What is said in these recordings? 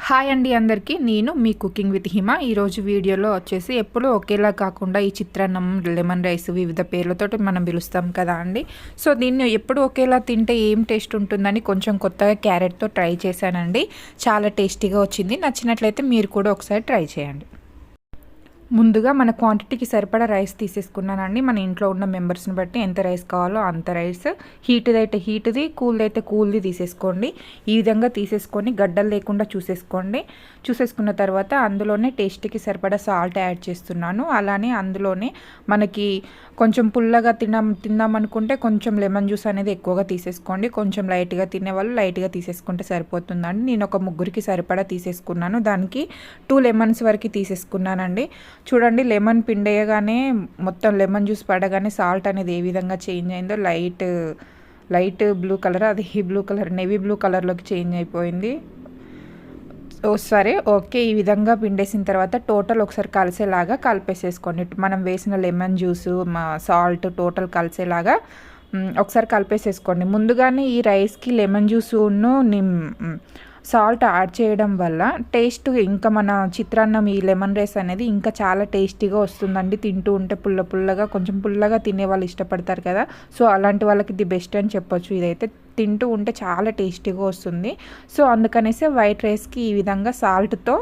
Hi అండి అందరికీ, నేను మీ కుకింగ్ విత్ హిమ. ఈరోజు వీడియోలో వచ్చేసి ఎప్పుడూ ఒకేలా కాకుండా ఈ చిత్రాన్నం, లెమన్ రైస్ వివిధ పేర్లతోటి మనం పిలుస్తాం కదా అండి. సో దీన్ని ఎప్పుడు ఒకేలా తింటే ఏం టేస్ట్ ఉంటుందని కొంచెం కొత్తగా క్యారెట్తో ట్రై చేశానండి. చాలా టేస్టీగా వచ్చింది. నచ్చినట్లయితే మీరు కూడా ఒకసారి ట్రై చేయండి. ముందుగా మన క్వాంటిటీకి సరిపడా రైస్ తీసేసుకున్నానండి. మన ఇంట్లో ఉన్న మెంబర్స్ని బట్టి ఎంత రైస్ కావాలో అంత రైస్, హీట్ది అయితే హీట్ది, కూల్ది అయితే కూల్ది తీసేసుకోండి. ఈ విధంగా తీసేసుకొని గడ్డలు లేకుండా చూసేసుకున్న తర్వాత అందులోనే టేస్ట్కి సరిపడా సాల్ట్ యాడ్ చేస్తున్నాను. అలానే అందులోనే మనకి కొంచెం పుల్లగా తిందామనుకుంటే కొంచెం లెమన్ జ్యూస్ అనేది ఎక్కువగా తీసేసుకోండి. కొంచెం లైట్గా తినేవాళ్ళు లైట్గా తీసేసుకుంటే సరిపోతుందండి. నేను ఒక ముగ్గురికి సరిపడా తీసేసుకున్నాను. దానికి 2 లెమన్స్ వరకు తీసేసుకున్నానండి. చూడండి, లెమన్ పిండేయగానే మొత్తం లెమన్ జ్యూస్ పడగానే సాల్ట్ అనేది ఏ విధంగా చేంజ్ అయిందో, లైట్ బ్లూ కలర్, అది బ్లూ కలర్, నేవీ బ్లూ కలర్లోకి చేంజ్ అయిపోయింది. సరే, ఓకే. ఈ విధంగా పిండేసిన తర్వాత టోటల్ ఒకసారి కలిసేలాగా కలిపేసేసుకోండి. మనం వేసిన లెమన్ జ్యూసు, సాల్ట్ టోటల్ కలిసేలాగా ఒకసారి కలిపేసేసుకోండి. ముందుగానే ఈ రైస్కి లెమన్ జ్యూసును సాల్ట్ యాడ్ చేయడం వల్ల టేస్ట్ ఇంకా మన చిత్రాన్నం, ఈ లెమన్ రైస్ అనేది ఇంకా చాలా టేస్టీగా వస్తుందండి. తింటూ ఉంటే పుల్లగా కొంచెం పుల్లగా తినే వాళ్ళు ఇష్టపడతారు కదా. సో అలాంటి వాళ్ళకి ఇది బెస్ట్ అని చెప్పొచ్చు. ఇదైతే తింటూ ఉంటే చాలా టేస్టీగా వస్తుంది. సో అందుకనేసి వైట్ రైస్కి ఈ విధంగా సాల్ట్తో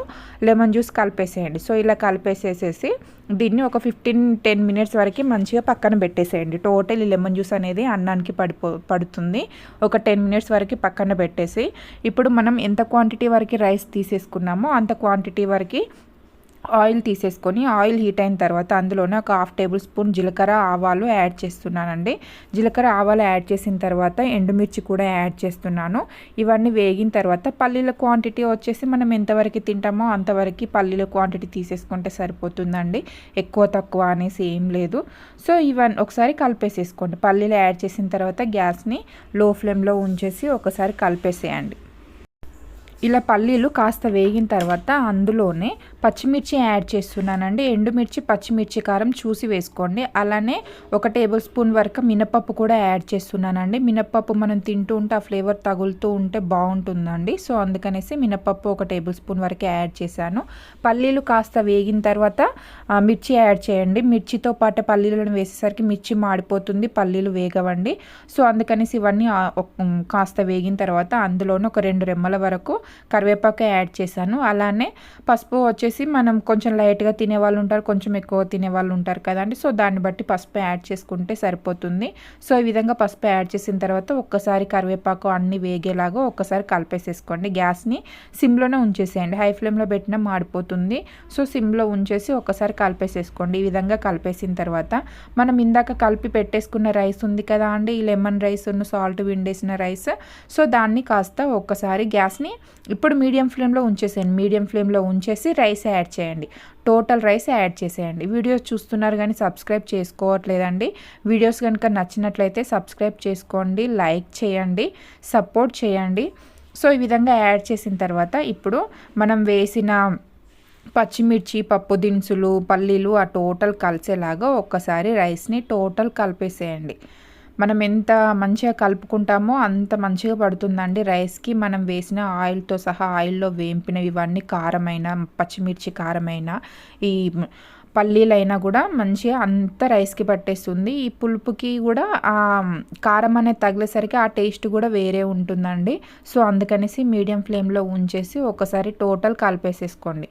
లెమన్ జ్యూస్ కలిపేసేయండి. సో ఇలా కలిపేసేసేసి దీన్ని ఒక 15-10 మినిట్స్ వరకు మంచిగా పక్కన పెట్టేసేయండి. టోటల్ ఈ లెమన్ జ్యూస్ అనేది అన్నానికి పడుతుంది. ఒక 10 మినిట్స్ వరకు పక్కన పెట్టేసి ఇప్పుడు మనం ఎంత క్వాంటిటీ వరకు రైస్ తీసేసుకున్నామో అంత క్వాంటిటీ వరకు ఆయిల్ తీసేసుకొని, ఆయిల్ హీట్ అయిన తర్వాత అందులోనే ఒక 1/2 టేబుల్ స్పూన్ జీలకర్ర ఆవాలు యాడ్ చేస్తున్నానండి. జీలకర్ర ఆవాలు యాడ్ చేసిన తర్వాత ఎండుమిర్చి కూడా యాడ్ చేస్తున్నాను. ఇవన్నీ వేగిన తర్వాత పల్లీల క్వాంటిటీ వచ్చేసి మనం ఎంతవరకు తింటామో అంతవరకు పల్లీల క్వాంటిటీ తీసేసుకుంటే సరిపోతుందండి. ఎక్కువ తక్కువ అనేసి ఏం లేదు. సో ఇవన్నీ ఒకసారి కలిపేసేసుకోండి. పల్లీలు యాడ్ చేసిన తర్వాత గ్యాస్ని లో ఫ్లేమ్లో ఉంచేసి ఒకసారి కలిపేసేయండి. ఇలా పల్లీలు కాస్త వేగిన తర్వాత అందులోనే పచ్చిమిర్చి యాడ్ చేస్తున్నానండి. ఎండుమిర్చి, పచ్చిమిర్చి కారం చూసి వేసుకోండి. అలానే 1 టేబుల్ స్పూన్ వరకు మినపప్పు కూడా యాడ్ చేస్తున్నానండి. మినపప్పు మనం తింటూ ఉంటే ఆ ఫ్లేవర్ తగులుతూ ఉంటే బాగుంటుందండి. సో అందుకనేసి మినపప్పు 1 టేబుల్ స్పూన్ వరకు యాడ్ చేశాను. పల్లీలు కాస్త వేగిన తర్వాత మిర్చి యాడ్ చేయండి. మిర్చితో పాటు పల్లీలను వేసేసరికి మిర్చి మాడిపోతుంది, పల్లీలు వేగవండి. సో అందుకనేసి ఇవన్నీ కాస్త వేగిన తర్వాత అందులోనే ఒక 2 రెమ్మల వరకు కరివేపాకు యాడ్ చేశాను. అలానే పసుపు వచ్చేసి మనం కొంచెం లైట్గా తినేవాళ్ళు ఉంటారు, కొంచెం ఎక్కువ తినేవాళ్ళు ఉంటారు కదండి. సో దాన్ని బట్టి పసుపు యాడ్ చేసుకుంటే సరిపోతుంది. సో ఈ విధంగా పసుపు యాడ్ చేసిన తర్వాత ఒక్కసారి కరివేపాకు అన్నీ వేగేలాగా ఒక్కసారి కలిపేసేసుకోండి. గ్యాస్ని సిమ్లోనే ఉంచేసేయండి. హై ఫ్లేమ్లో పెట్టినా మాడిపోతుంది. సో సిమ్లో ఉంచేసి ఒక్కసారి కలిపేసేసుకోండి. ఈ విధంగా కలిపేసిన తర్వాత మనం ఇందాక కలిపి పెట్టేసుకున్న రైస్ ఉంది కదా అండి, ఈ లెమన్ రైస్, సాల్ట్ విండేసిన రైస్. సో దాన్ని కాస్త ఒక్కసారి గ్యాస్ని ఇప్పుడు మీడియం ఫ్లేమ్లో ఉంచేసేయండి. మీడియం ఫ్లేమ్లో ఉంచేసి రైస్ యాడ్ చేయండి. టోటల్ రైస్ యాడ్ చేసేయండి. వీడియోస్ చూస్తున్నారు కానీ సబ్స్క్రైబ్ చేసుకోవట్లేదండి. వీడియోస్ కనుక నచ్చినట్లయితే సబ్స్క్రైబ్ చేసుకోండి, లైక్ చేయండి, సపోర్ట్ చేయండి. సో ఈ విధంగా యాడ్ చేసిన తర్వాత ఇప్పుడు మనం వేసిన పచ్చిమిర్చి, పప్పు దినుసులు, పల్లీలు ఆ టోటల్ కలిసేలాగా ఒక్కసారి రైస్ని టోటల్ కలిపేసేయండి. మనం ఎంత మంచిగా కలుపుకుంటామో అంత మంచిగా పడుతుందండి రైస్కి. మనం వేసిన ఆయిల్తో సహా ఆయిల్లో వేంపినవి ఇవన్నీ కారమైన, పచ్చిమిర్చి కారమైన, ఈ పల్లీలైనా కూడా మంచిగా అంత రైస్కి పట్టేస్తుంది. ఈ పులుపుకి కూడా ఆ కారం అనేది తగిలేసరికి ఆ టేస్ట్ కూడా వేరే ఉంటుందండి. సో అందుకనేసి మీడియం ఫ్లేమ్లో ఉంచేసి ఒకసారి టోటల్ కలిపేసేసుకోండి.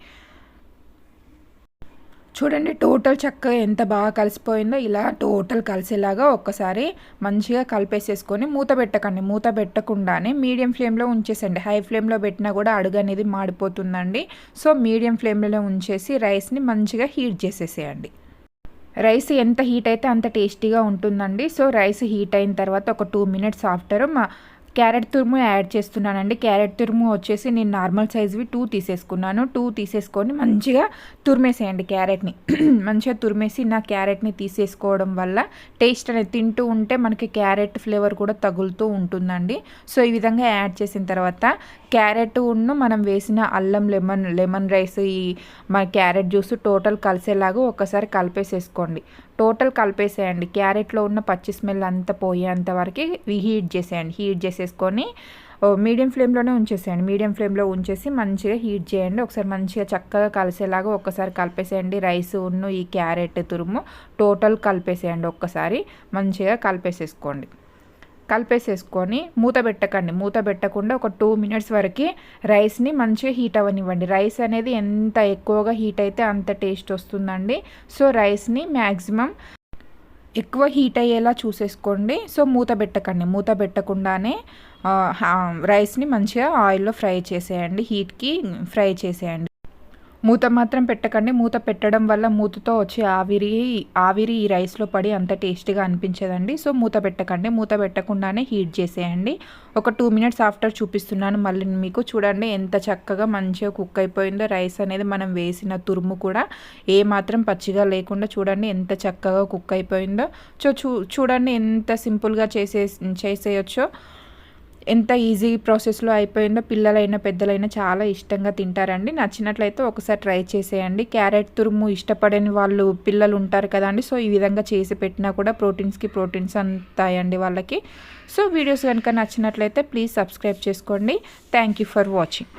చూడండి, టోటల్ చక్కగా ఎంత బాగా కలిసిపోయిందో. ఇలా టోటల్ కలిసేలాగా ఒక్కసారి మంచిగా కలిపేసేసుకొని మూత పెట్టకండి. మూత పెట్టకుండానే మీడియం ఫ్లేమ్లో ఉంచేసండి. హై ఫ్లేమ్లో పెట్టినా కూడా అడుగు అనేది మాడిపోతుందండి. సో మీడియం ఫ్లేమ్లో ఉంచేసి రైస్ని మంచిగా హీట్ చేసేసేయండి. రైస్ ఎంత హీట్ అయితే అంత టేస్టీగా ఉంటుందండి. సో రైస్ హీట్ అయిన తర్వాత ఒక 2 మినిట్స్ ఆఫ్టర్ క్యారెట్ తురుము యాడ్ చేస్తున్నానండి. క్యారెట్ తురుము వచ్చేసి నేను నార్మల్ సైజ్వి 2 తీసేసుకున్నాను. 2 తీసేసుకొని మంచిగా తురిమేసేయండి క్యారెట్ని. మంచిగా తురిమేసి నా క్యారెట్ని తీసేసుకోవడం వల్ల టేస్ట్ అనేది తింటూ ఉంటే మనకి క్యారెట్ ఫ్లేవర్ కూడా తగులుతూ ఉంటుందండి. సో ఈ విధంగా యాడ్ చేసిన తర్వాత క్యారెట్ మనం వేసిన అల్లం, లెమన్ రైస్, ఈ మన క్యారెట్ జ్యూస్ టోటల్ కలిసేలాగా ఒకసారి కలిపేసేసుకోండి. టోటల్ కలిపేసేయండి. క్యారెట్లో ఉన్న పచ్చి స్మెల్ అంతా పోయేంత వరకు హీట్ చేసేయండి. హీట్ చేసేసుకొని మీడియం ఫ్లేమ్లోనే ఉంచేసేయండి. మీడియం ఫ్లేమ్లో ఉంచేసి మంచిగా హీట్ చేయండి. ఒకసారి మంచిగా చక్కగా కలిసేలాగా ఒక్కసారి కలిపేసేయండి. రైస్ ఉన్ను ఈ క్యారెట్ తురుము టోటల్ కలిపేసేయండి. ఒక్కసారి మంచిగా కలిపేసేసుకోండి. కలిపేసేసుకొని మూత పెట్టకండి. మూత పెట్టకుండా ఒక 2 మినిట్స్ వరకు రైస్ని మంచిగా హీట్ అవ్వనివ్వండి. రైస్ అనేది ఎంత ఎక్కువగా హీట్ అయితే అంత టేస్ట్ వస్తుందండి. సో రైస్ని మ్యాక్సిమం ఎక్కువ హీట్ అయ్యేలా చూసేసుకోండి. సో మూత పెట్టకండి. మూత పెట్టకుండానే రైస్ని మంచిగా ఆయిల్లో ఫ్రై చేసేయండి. హీట్కి ఫ్రై చేసేయండి. మూత మాత్రం పెట్టకండి. మూత పెట్టడం వల్ల మూతతో వచ్చే ఆవిరి ఈ రైస్లో పడి అంత టేస్టీగా అనిపించదండి. సో మూత పెట్టకండి. మూత పెట్టకుండానే హీట్ చేసేయండి. ఒక 2 మినిట్స్ ఆఫ్టర్ చూపిస్తున్నాను మళ్ళీ మీకు. చూడండి ఎంత చక్కగా మంచిగా కుక్ అయిపోయిందో రైస్ అనేది. మనం వేసిన తురుము కూడా ఏమాత్రం పచ్చిగా లేకుండా చూడండి ఎంత చక్కగా కుక్ అయిపోయిందో. చూడండి ఎంత సింపుల్గా చేసేయచ్చో, ఎంత ఈజీ ప్రాసెస్లో అయిపోయిందో. పిల్లలైనా పెద్దలైనా చాలా ఇష్టంగా తింటారండి. నచ్చినట్లయితే ఒకసారి ట్రై చేసేయండి. క్యారెట్ తురుము ఇష్టపడని వాళ్ళు పిల్లలు ఉంటారు కదండి. సో ఈ విధంగా చేసి పెట్టినా కూడా ప్రోటీన్స్ అందుతాయండి వాళ్ళకి. సో వీడియోస్ కనుక నచ్చినట్లయితే ప్లీజ్ సబ్స్క్రైబ్ చేసుకోండి. Thank you for watching.